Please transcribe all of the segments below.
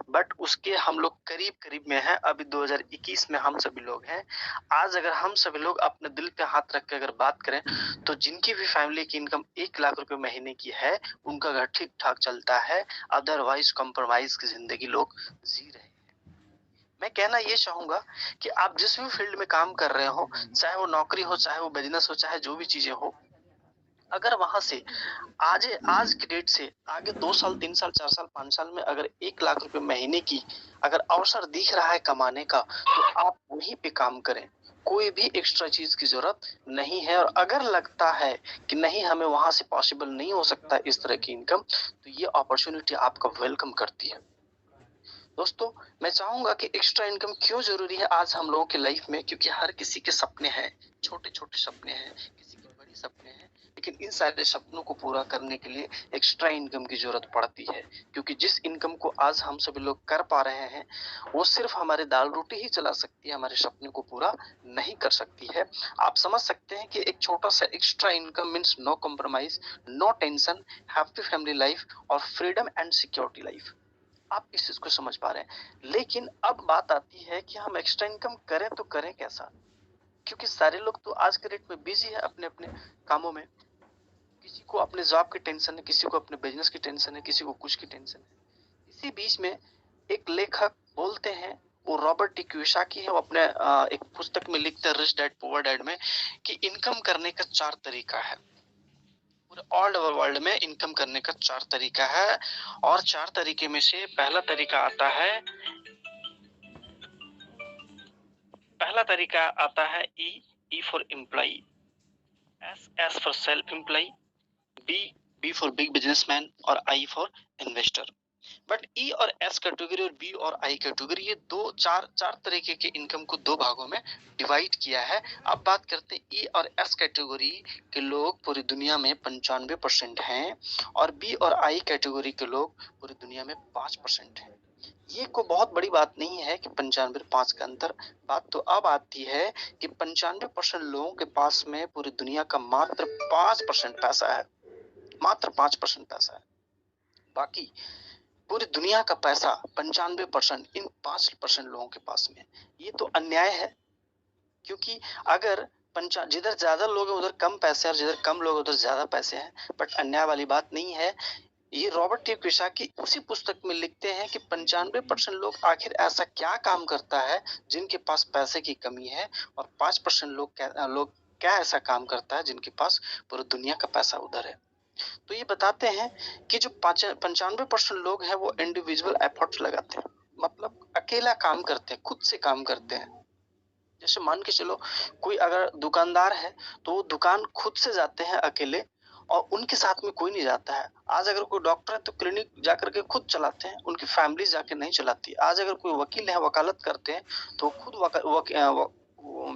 But उसके हम लोग करीब-करीब में हैं। अभी 2021 में हम सभी लोग हैं। आज अगर हम सभी लोग अपने दिल पे हाथ रख के अगर बात करें, तो जिनकी भी फैमिली की इनकम 1 लाख रुपए महीने की है, उनका घर ठीक-ठाक चलता है। अदरवाइज़ कॉम्प्रोमाइज़ की ज़िंदगी लोग जी रहे हैं। मैं कहना ये चाहूँगा कि आप जिस भी फ़ील्ड में काम कर रहे हो, चाहे वो नौकरी हो, चाहे वो बिज़नेस हो, चाहे जो भी चीज़ें हो, अगर वहाँ से आज की डेट से आगे 2 साल, 3 साल, 4 साल, 5 साल में अगर 1 लाख रुपए महीने की अगर अवसर दिख रहा है कमाने का, तो आप वहीं पे काम करें। कोई भी एक्स्ट्रा चीज़ की ज़रूरत नहीं है और अगर लगता है कि नहीं हमें वहाँ से पॉसिबल नहीं हो सकता इस तरह की इनकम, तो ये अपॉर्च्युनिटी आपका वेलकम करती है। दोस्तों, मैं चाहूँगा कि एक्स्ट्रा इनकम क्यों ज़रूरी है आज हम लोगों की लाइफ में, क्योंकि हर किसी के सपने हैं, छोटे-छोटे सपने हैं, किसी के बड़े सपने हैं, लेकिन इन सारे सपनों को पूरा करने के लिए एक्स्ट्रा इनकम की ज़रूरत पड़ती है। क्योंकि जिस इनकम को आज हम सभी लोग कर पा रहे हैं, वो सिर्फ़ हमारी दाल-रोटी ही चला सकती है, हमारे सपने को पूरा नहीं कर सकती है। आप समझ सकते हैं कि एक छोटा-सा extra income means no compromise, no tension, happy family life और फ्रीडम एंड सिक्योरिटी लाइफ। आप इस चीज़ को समझ पा रहे हैं। लेकिन अब बात आती है कि हम एक्स्ट्रा इनकम करें तो करें कैसा? क्योंकि सारे लोग तो आज के डेट में बिज़ी है अपने-अपने कामों में। किसी को अपने जॉब की टेंशन है, किसी को अपने बिज़नेस की टेंशन है, किसी को कुछ की टेंशन है। इसी बीच में एक लेखक बोलते हैं, वो रॉबर्ट टी कियोसाकी है, वो अपने एक पुस्तक में लिखते हैं रिच डैड पुअर डैड में कि इनकम करने का 4 तरीका है। पूरे ऑल ओवर वर्ल्ड में इनकम करने का 4 तरीका है और 4 तरीके में से पहला तरीका आता है E for employee, S for self employee, B B for big businessman और I for investor. But E और एस कैटेगरी और बी और आई कैटेगरी, ये दो चार चार तरीके के इनकम को दो भागों में डिवाइड किया है। अब बात करते हैं ई और एस कैटेगरी के लोग पूरी दुनिया में 95% हैं और बी और आई कैटेगरी के लोग पूरी दुनिया में 5% हैं। ये कोई बहुत बड़ी बात नहीं है कि 95 5 का अंतर। बात तो अब आती है कि 95% लोगों के पास में पूरी दुनिया का मात्र 5% पैसा है, मात्र 5% पैसा है। बाकी पूरी दुनिया का पैसा 95% इन 5% लोगों के पास में है। ये तो अन्याय है, क्योंकि अगर पंचा जिधर ज़्यादा लोग हैं उधर कम पैसे हैं और जिधर कम लोग हैं उधर ज़्यादा पैसे हैं, बट अन्याय वाली बात नहीं है। ये रॉबर्ट टी कियोसाकी उसी पुस्तक में लिखते हैं कि 95% लोग आखिर ऐसा क्या काम करता है जिनके पास पैसे की कमी है और 5% लोग क्या ऐसा काम करता है जिनके पास पूरी दुनिया का पैसा उधर है। तो ये बताते हैं कि जो 95% लोग हैं वो इंडिविजुअल एफर्ट्स लगाते हैं, मतलब अकेला काम करते हैं, खुद से काम करते हैं। जैसे मान के चलो, कोई अगर दुकानदार है तो वो दुकान खुद से जाते हैं अकेले और उनके साथ में कोई नहीं जाता है। आज अगर कोई डॉक्टर है तो क्लिनिक जाकर के खुद चलाते हैं, उनकी फैमिली जाके नहीं चलाती। आज अगर कोई वकील है, वकालत करते हैं तो खुद वो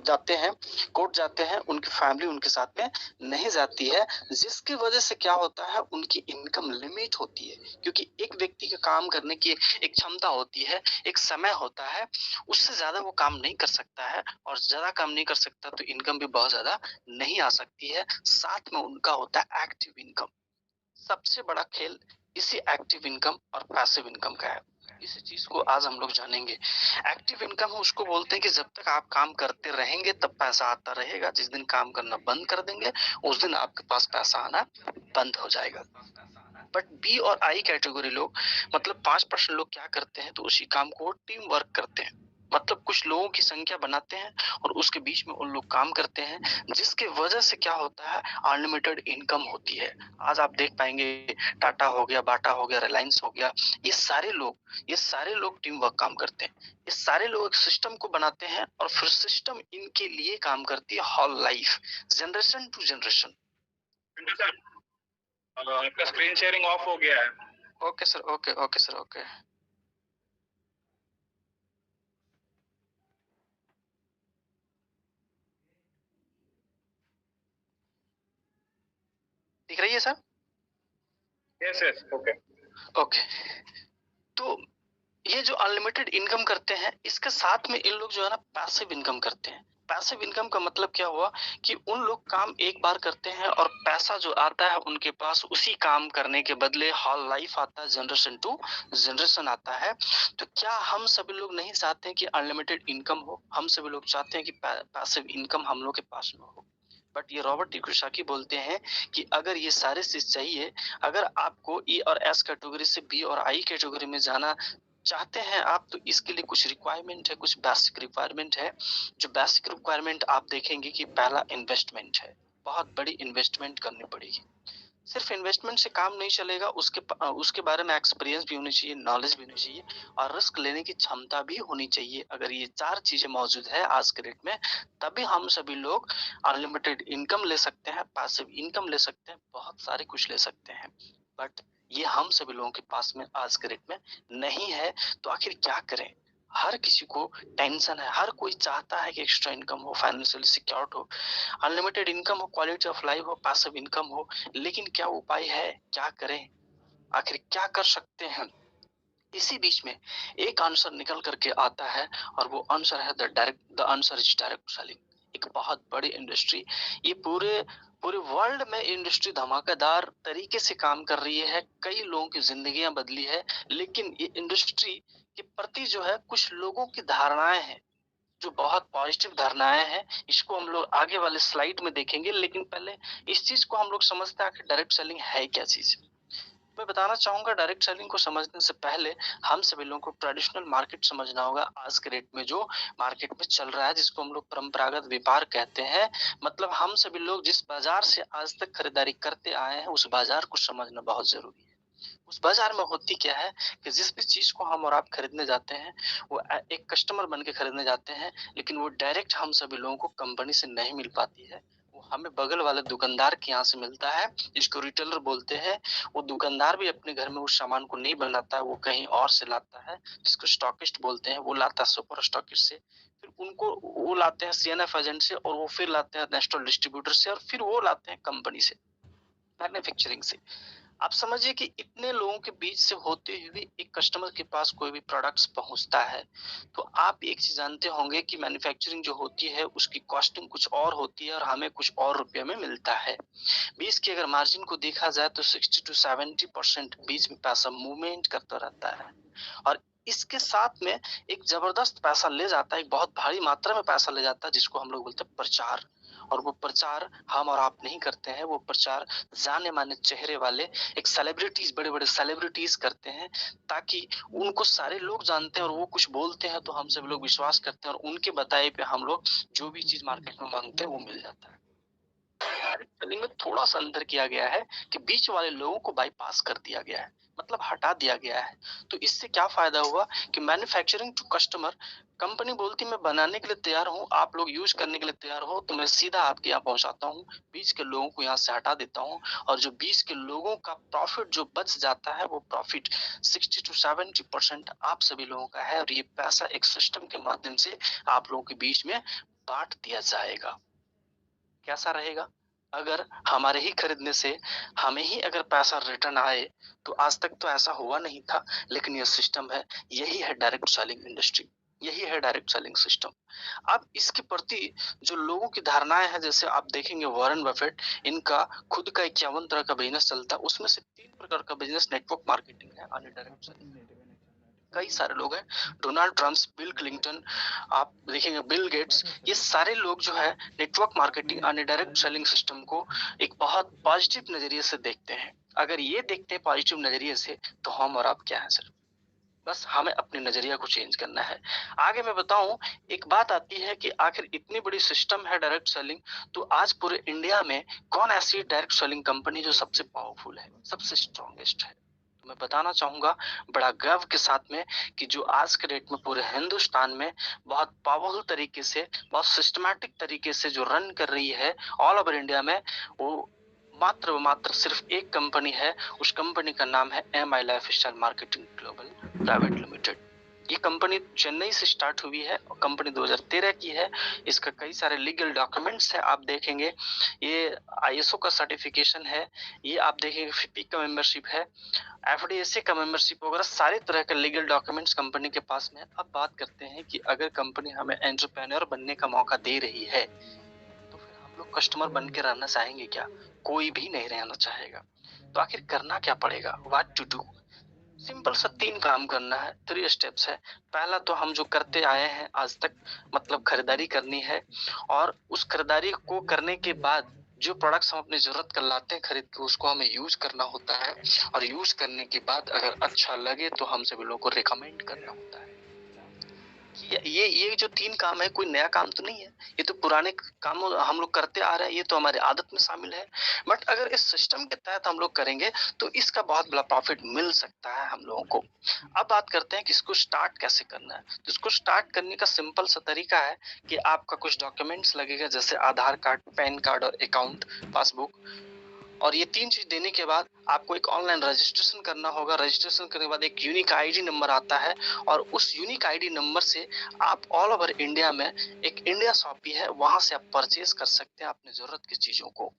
जाते हैं, कोर्ट जाते हैं, उनकी फैमिली उनके साथ में नहीं जाती है। जिसकी वजह से क्या होता है, उनकी इनकम लिमिट होती है, क्योंकि एक व्यक्ति के काम करने की एक क्षमता होती है, एक समय होता है, उससे ज़्यादा वो काम नहीं कर सकता है और ज़्यादा काम नहीं कर सकता तो इनकम भी बहुत ज़्यादा नहीं आ सकती है। साथ में उनका होता है एक्टिव इनकम। सबसे बड़ा खेल इसी एक्टिव इनकम और पैसिव इनकम का है। इसी चीज़ को आज हम लोग जानेंगे। एक्टिव इनकम उसको बोलते हैं कि जब तक आप काम करते रहेंगे तब पैसा आता रहेगा। जिस दिन काम करना बंद कर देंगे, उस दिन आपके पास पैसा आना बंद हो जाएगा। बट बी और आई कैटेगरी लोग, मतलब 5% लोग क्या करते हैं, तो उसी काम को टीम वर्क करते हैं। मतलब कुछ लोगों की संख्या बनाते हैं और उसके बीच में उन लोग काम करते हैं, जिसकी वजह से क्या होता है, अनलिमिटेड इनकम होती है। आज आप देख पाएंगे, टाटा हो गया, बाटा हो गया, रिलायंस हो गया, ये सारे लोग टीम वर्क काम करते हैं। ये सारे लोग एक सिस्टम को बनाते हैं और फिर सिस्टम इनके लिए काम करती है whole life, generation to generation. आपका स्क्रीन शेयरिंग ऑफ हो गया है। Okay sir, okay sir, okay. दिख रही है sir? Yes yes, okay. Okay. तो ये जो अनलिमिटेड इनकम करते हैं, इसके साथ में इन लोग जो है ना पैसिव इनकम करते हैं। पैसिव इनकम का मतलब क्या हुआ कि उन लोग काम एक बार करते हैं और पैसा जो आता है उनके पास उसी काम करने के बदले हॉल लाइफ आता है, जनरेशन टू जनरेशन आता है। तो क्या हम सभी लोग नहीं चाहते हैं कि अनलिमिटेड इनकम हो? हम सभी लोग चाहते हैं कि पैसिव इनकम हम लोग के पास में हो। बट ये रॉबर्ट टी कियोसाकी बोलते हैं कि अगर ये सारे चीज चाहिए, अगर आपको ई और एस कैटेगरी से बी और आई कैटेगरी में जाना चाहते हैं आप, तो इसके लिए कुछ रिक्वायरमेंट है, कुछ बेसिक रिक्वायरमेंट है। जो बेसिक रिक्वायरमेंट आप देखेंगे कि पहला इन्वेस्टमेंट है, बहुत बड़ी इन्वेस्टमेंट करनी पड़ेगी। सिर्फ इन्वेस्टमेंट से काम नहीं चलेगा, उसके बारे में एक्सपीरियंस भी होनी चाहिए, नॉलेज भी होनी चाहिए और रिस्क लेने की क्षमता भी होनी चाहिए। अगर ये 4 चीजें मौजूद है आज के डेट में, तभी हम सभी लोग अनलिमिटेड इनकम ले सकते हैं, पैसिव इनकम ले सकते हैं, बहुत सारे कुछ ले सकते हैं। बट ये हम सभी लोगों के पास में आज के डेट में नहीं है, तो आखिर क्या करें? हर किसी को टेंशन है, हर कोई चाहता है कि एक्स्ट्रा इनकम हो, फाइनेंशियली सिक्योर्ड हो, अनलिमिटेड इनकम हो, क्वालिटी ऑफ लाइफ हो, पैसिव इनकम हो। लेकिन क्या उपाय है? क्या करें? आखिर क्या कर सकते हैं? इसी बीच में एक आंसर निकल करके आता है और वो आंसर है the answer is direct selling. एक बहुत बड़ी इंडस्ट्री, ये पूरे पूरे वर्ल्ड में इंडस्ट्री धमाकेदार तरीके से काम कर रही है, कई लोगों की जिंदगियां बदली है। लेकिन ये इंडस्ट्री के प्रति जो है कुछ लोगों की धारणाएं हैं जो बहुत पॉजिटिव धारणाएं हैं। इसको हम लोग आगे वाले स्लाइड में देखेंगे, लेकिन पहले इस चीज को हम लोग समझते हैं कि डायरेक्ट सेलिंग है क्या चीज। मैं बताना चाहूंगा, डायरेक्ट सेलिंग को समझने से पहले हम सभी लोगों को ट्रेडिशनल मार्केट समझना होगा। आज के रेट में जो मार्केट में चल रहा है, जिसको हम लोग परंपरागत व्यापार कहते हैं, मतलब हम सभी लोग जिस बाजार से आज तक खरीदारी करते आए हैं, उस बाजार को समझना बहुत जरूरी है। उस बाजार में होती क्या है कि जिस भी चीज को हम और आप खरीदने जाते हैं, वो एक कस्टमर बन के खरीदने जाते हैं, लेकिन वो डायरेक्ट हम सभी लोगों को कंपनी से नहीं मिल पाती है। वो हमें बगल वाले दुकानदार के यहाँ से मिलता है, जिसको रिटेलर बोलते हैं। वो दुकानदार भी अपने घर में उस सामान को नहीं बनाता है, वो कहीं और से लाता है, जिसको स्टॉकिस्ट बोलते हैं। वो लाता है सुपर स्टॉकिस्ट से, फिर उनको वो लाते हैं सीएनएफ एजेंट से, और वो फिर लाते हैं नेशनल डिस्ट्रीब्यूटर से, और फिर वो लाते हैं कंपनी से, मैन्युफैक्चरिंग से। आप समझिए कि इतने लोगों के बीच से होते हुए एक कस्टमर के पास कोई भी प्रोडक्ट्स पहुंचता है, तो आप एक चीज जानते होंगे कि मैन्युफैक्चरिंग जो होती है उसकी कॉस्टिंग कुछ और होती है और हमें कुछ और रुपये में मिलता है। बीच की अगर मार्जिन को देखा जाए तो 60 to 70% बीच में पैसा मूवमेंट करता रहता है, और इसके साथ में एक जबरदस्त पैसा ले जाता है, एक बहुत भारी मात्रा में पैसा ले जाता है, जिसको हम लोग बोलते हैं प्रचार। और वो प्रचार हम और आप नहीं करते हैं, वो प्रचार जाने माने चेहरे वाले एक सेलिब्रिटीज, बड़े बड़े सेलिब्रिटीज करते हैं, ताकि उनको सारे लोग जानते हैं और वो कुछ बोलते हैं तो हम सब लोग विश्वास करते हैं, और उनके बताए पे हम लोग जो भी चीज मार्केट में मांगते हैं वो मिल जाता है। सेलिंग में थोड़ा सा अंतर किया गया है कि बीच वाले लोगों को बाईपास कर दिया गया है, मतलब हटा दिया गया है। तो इससे क्या फायदा हुआ कि मैन्युफैक्चरिंग टू कस्टमर, कंपनी बोलती मैं बनाने के लिए तैयार हूँ, आप लोग यूज करने के लिए तैयार हो, तो मैं सीधा आपके यहाँ पहुंचाता हूँ, बीच के लोगों को यहाँ से हटा देता हूँ, और जो बीच के लोगों का प्रॉफिट जो बच जाता है, वो प्रॉफिट 60 to 70% आप सभी लोगों का है, और ये पैसा एक सिस्टम के माध्यम से आप लोगों के बीच में बांट दिया जाएगा। कैसा रहेगा? अगर हमारे ही खरीदने से हमें ही अगर पैसा रिटर्न आए, तो आज तक तो ऐसा हुआ नहीं था, लेकिन ये सिस्टम है। यही है डायरेक्ट सेलिंग इंडस्ट्री, यही है डायरेक्ट सेलिंग सिस्टम। अब इसके प्रति जो लोगों की धारणाएं हैं, जैसे आप देखेंगे वॉरेन बफेट, इनका खुद का 51 तरह का बिजनेस चलता है, उसमें से 3 प्रकार का बिजनेस नेटवर्क मार्केटिंग है और डायरेक्ट सेलिंग। कई सारे लोग हैं, डोनाल्ड ट्रम्प, बिल क्लिंटन, आप देखेंगे बिल गेट्स, ये सारे लोग जो है नेटवर्क मार्केटिंग और डायरेक्ट सेलिंग सिस्टम को एक बहुत पॉजिटिव नजरिए से देखते हैं। अगर ये देखते हैं पॉजिटिव नजरिए से, तो हम और आप क्या है सर? बस हमें अपने नजरिया को चेंज करना है। आगे मैं बताऊं, एक बात आती है कि आखिर इतनी बड़ी सिस्टम है डायरेक्ट सेलिंग, तो आज पूरे इंडिया में कौन ऐसी डायरेक्ट सेलिंग कंपनी जो सबसे पावरफुल है, सबसे स्ट्रॉन्गेस्ट है? तो मैं बताना चाहूंगा बड़ा गर्व के साथ में कि जो आज के डेट में पूरे हिंदुस्तान में बहुत पावरफुल तरीके से, बहुत सिस्टमैटिक तरीके से जो रन कर रही है ऑल ओवर इंडिया में, वो मात्र व मात्र सिर्फ एक कंपनी है। उस कंपनी का नाम है MI lifestyle marketing global private limited. ये कंपनी चेन्नई से स्टार्ट हुई है और कंपनी 2013 की है। इसका कई सारे लीगल डॉक्यूमेंट्स है, आप देखेंगे। ये आईएसओ का सर्टिफिकेशन है, ये आप देखेंगे फिपी का मेंबरशिप है, एफडीएसए का मेंबरशिप वगैरह सारे तरह के लीगल डॉक्यूमेंट्स कंपनी के पास में है। अब बात करते हैं कि अगर कंपनी हमें एंटरप्रेन्योर बनने का मौका दे रही है तो फिर हम लोग कस्टमर बन के रहना चाहेंगे क्या? कोई भी नहीं रहना चाहेगा। तो आखिर करना क्या पड़ेगा? What to do? सिंपल सा 3 काम करना है, 3 स्टेप्स है। पहला तो हम जो करते आए हैं आज तक, मतलब खरीदारी करनी है और उस खरीदारी को करने के बाद जो प्रोडक्ट्स हम अपनी ज़रूरत का लाते हैं खरीद के, उसको हमें यूज़ करना होता है और यूज़ करने के बाद अगर अच्छा लगे तो हम सभी लोगों को रिकमेंड करना होता है। ये जो 3 काम है, कोई नया काम तो नहीं है। ये तो पुराने काम हम लोग करते आ रहे हैं, ये तो हमारी आदत में शामिल है। बट अगर इस सिस्टम के तहत हम लोग करेंगे तो इसका बहुत बड़ा प्रॉफिट मिल सकता है हम लोगों को। अब बात करते हैं कि इसको स्टार्ट कैसे करना है। तो इसको स्टार्ट करने का सिंपल सा तरीका है कि आपका कुछ डॉक्यूमेंट्स लगेगा, जैसे आधार कार्ड, पैन कार्ड और अकाउंट पासबुक। और ये 3 चीज़ देने के बाद आपको एक ऑनलाइन रजिस्ट्रेशन करना होगा। रजिस्ट्रेशन करने के बाद एक यूनिक आईडी नंबर आता है और उस यूनिक आईडी नंबर से आप ऑल ओवर इंडिया में, एक इंडिया शॉपी है, वहाँ से आप परचेज़ कर सकते हैं अपनी ज़रूरत की चीज़ों को।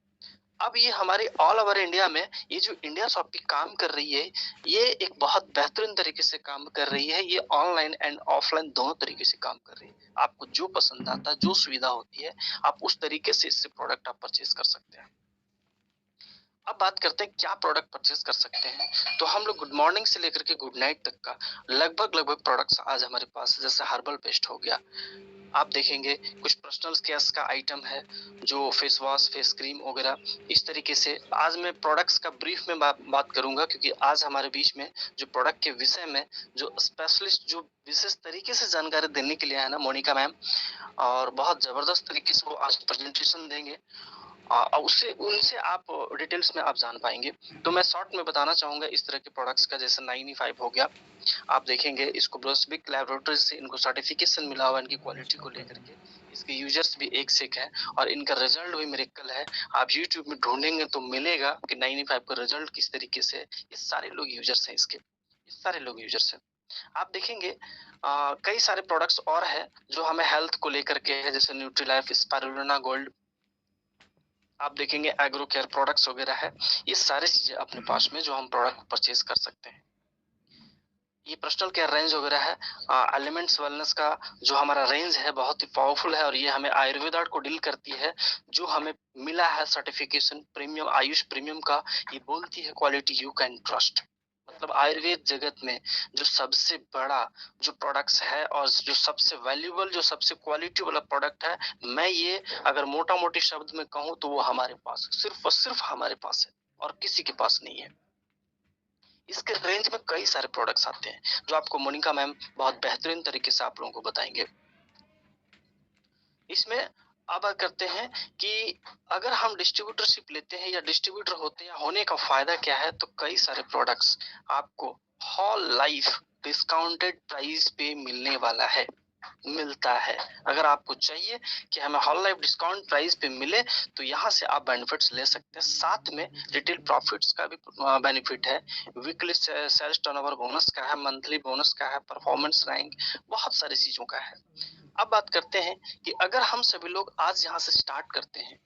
अब ये हमारे ऑल ओवर इंडिया में ये जो इंडिया शॉपी काम कर रही है, ये एक बहुत बेहतरीन तरीके से काम कर रही है। ये ऑनलाइन एंड ऑफलाइन दोनों तरीके से काम कर रही है। आपको जो पसंद आता है, जो सुविधा होती है, आप उस तरीके से इससे प्रोडक्ट आप परचेज़ कर सकते हैं। अब बात करते हैं क्या प्रोडक्ट परचेज कर सकते हैं। तो हम लोग गुड मॉर्निंग से लेकर के गुड नाइट तक का लगभग प्रोडक्ट्स आज हमारे पास है। जैसे हर्बल पेस्ट हो गया, आप देखेंगे कुछ पर्सनल केयर्स का आइटम है, जो फेस वॉश, फेस क्रीम वगैरह। इस तरीके से आज मैं प्रोडक्ट्स का ब्रीफ में बात करूंगा, क्योंकि आज हमारे बीच में जो प्रोडक्ट के विषय में जो स्पेशलिस्ट, जो विशेष तरीके से जानकारी देने के लिए है ना, मोनिका मैम, और बहुत जबरदस्त तरीके से वो आज प्रेजेंटेशन देंगे। उससे उनसे आप डिटेल्स में आप जान पाएंगे। तो मैं शॉर्ट में बताना चाहूंगा इस तरह के प्रोडक्ट्स का, जैसे 9E5 हो गया। आप देखेंगे इसको ब्रोस्बिक लैबोरेटरी से इनको सर्टिफिकेशन मिला हुआ है इनकी क्वालिटी को लेकर के। इसके यूजर्स भी एक से एक हैं और इनका रिजल्ट भी मिरेकल है। आप यूट्यूब में ढूंढेंगे तो मिलेगा कि 9E5 का रिजल्ट किस तरीके से है। ये सारे लोग यूजर्स हैं इसके, ये सारे लोग यूजर्स हैं। आप देखेंगे कई सारे प्रोडक्ट्स और है जो हमें हेल्थ को लेकर के है, जैसे न्यूट्रीलाइफ, स्पारुलिना गोल्ड। आप देखेंगे एग्रो केयर प्रोडक्ट्स वगैरह है। ये सारी चीजें अपने पास में जो हम प्रोडक्ट परचेज कर सकते हैं। ये पर्सनल केयर रेंज वगैरह है। एलिमेंट्स वेलनेस का जो हमारा रेंज है बहुत ही पावरफुल है और ये हमें आयुर्वेदा को डील करती है, जो हमें मिला है सर्टिफिकेशन प्रीमियम, आयुष प्रीमियम का। ये बोलती है क्वालिटी यू कैन ट्रस्ट। मतलब आयुर्वेद जगत में जो सबसे बड़ा जो प्रोडक्ट्स है और जो सबसे वैल्यूएबल, जो सबसे क्वालिटी वाला प्रोडक्ट है, मैं ये अगर मोटा मोटी शब्द में कहूँ तो वो हमारे पास, सिर्फ और सिर्फ हमारे पास है और किसी के पास नहीं है। इसके रेंज में कई सारे प्रोडक्ट्स आते हैं जो आपको मोनिका मैम बहुत बेहतरीन तरीके से आप लोगों को बताएंगे। इसमें अब बात करते हैं कि अगर हम डिस्ट्रीब्यूटरशिप लेते हैं या डिस्ट्रीब्यूटर होते हैं, होने का फायदा क्या है। तो कई सारे प्रोडक्ट्स आपको होल लाइफ डिस्काउंटेड प्राइस पे मिलने वाला है, मिलता है। अगर आपको चाहिए कि हमें होल लाइफ डिस्काउंट प्राइस पे मिले तो यहाँ से आप बेनिफिट्स ले सकते हैं। साथ में रिटेल प्रॉफिट्स का भी बेनिफिट है, वीकली सेल्स टर्नओवर बोनस का है, मंथली बोनस का है, परफॉर्मेंस रैंक, बहुत सारी चीजों का है। अब बात करते हैं कि अगर हम सभी लोग आज यहाँ से स्टार्ट करते हैं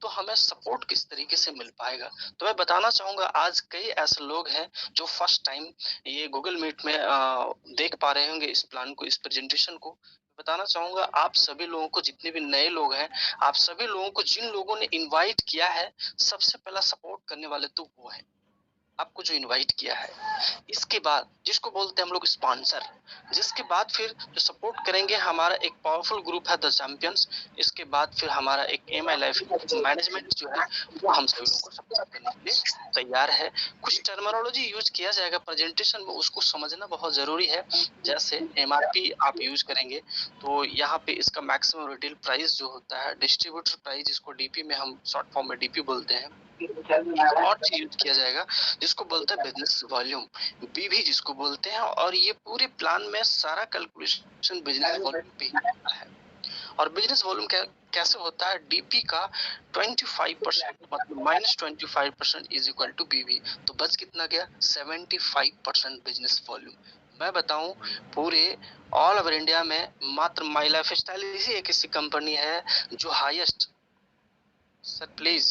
तो हमें सपोर्ट किस तरीके से मिल पाएगा। तो मैं बताना चाहूंगा आज कई ऐसे लोग हैं जो फर्स्ट टाइम ये गूगल मीट में देख पा रहे होंगे इस प्लान को, इस प्रेजेंटेशन को। बताना चाहूंगा आप सभी लोगों को, जितने भी नए लोग हैं, आप सभी लोगों को, जिन लोगों ने इनवाइट किया है, सबसे पहला सपोर्ट करने वाले तो वो है, आपको जो इनवाइट किया है। इसके बाद जिसको बोलते हैं हम लोग स्पॉन्सर, जिसके बाद फिर जो सपोर्ट करेंगे, हमारा एक पावरफुल ग्रुप है द चैंपियंस। इसके बाद फिर हमारा एक एम आई लाइफ मैनेजमेंट जो है वो हम सभी लोगों को सपोर्ट करने के लिए तैयार है। कुछ टर्मिनोलॉजी यूज किया जाएगा प्रेजेंटेशन में, उसको समझना बहुत जरूरी है। जैसे एमआरपी आप यूज करेंगे तो यहाँ पे इसका मैक्सिमम रिटेल प्राइस जो होता है, डिस्ट्रीब्यूटर प्राइस, जिसको डीपी में हम शॉर्ट फॉर्म में डीपी बोलते हैं। एक और चीज यूज किया जाएगा जिसको बोलते हैं बिजनेस वॉल्यूम, बीवी जिसको बोलते हैं। और ये पूरे प्लान में सारा कैलकुलेशन बिजनेस वॉल्यूम पे ही होता है। और बिजनेस वॉल्यूम कैसे होता है, डीपी का 25%, मतलब -25% इज इक्वल टू बीवी। तो बच कितना गया, 75% बिजनेस वॉल्यूम। मैं बताऊं, पूरे ऑल ओवर इंडिया में मात्र माई लाइफ स्टाइल इसी एक ऐसी कंपनी है जो हाईएस्ट। Sir please